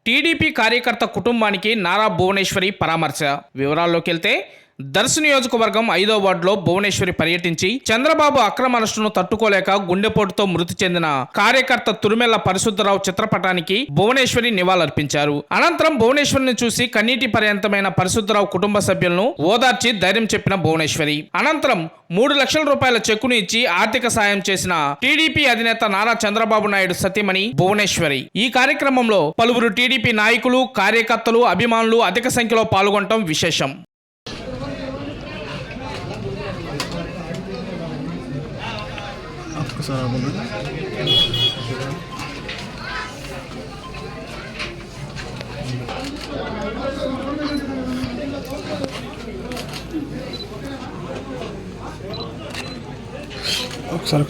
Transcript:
TDP కార్యకర్త కుటుంబానికి నారా భువనేశ్వరి పరామర్శ. వివరాల్లోకి వెళ్తే దర్శి నియోజకవర్గం 5వ వార్డులో భువనేశ్వరి పర్యటించి చంద్రబాబు అక్రమ అరెస్టును తట్టుకోలేక గుండెపోటుతో మృతి చెందిన కార్యకర్త తురుమెల్ల పరిశుద్ధరావు చిత్రపటానికి భువనేశ్వరి నివాళులర్పించారు. అనంతరం భువనేశ్వరిని చూసి కన్నీటి పర్యంతమైన పరిశుద్ధరావు కుటుంబ సభ్యులను ఓదార్చి ధైర్యం చెప్పిన భువనేశ్వరి అనంతరం 3 లక్షల రూపాయల చెక్కును ఇచ్చి ఆర్థిక సాయం చేసిన టీడీపీ అధినేత నారా చంద్రబాబు నాయుడు సతీమణి భువనేశ్వరి. ఈ కార్యక్రమంలో పలువురు టీడీపీ నాయకులు, కార్యకర్తలు, అభిమానులు అధిక సంఖ్యలో పాల్గొనడం విశేషం. ఒకసారి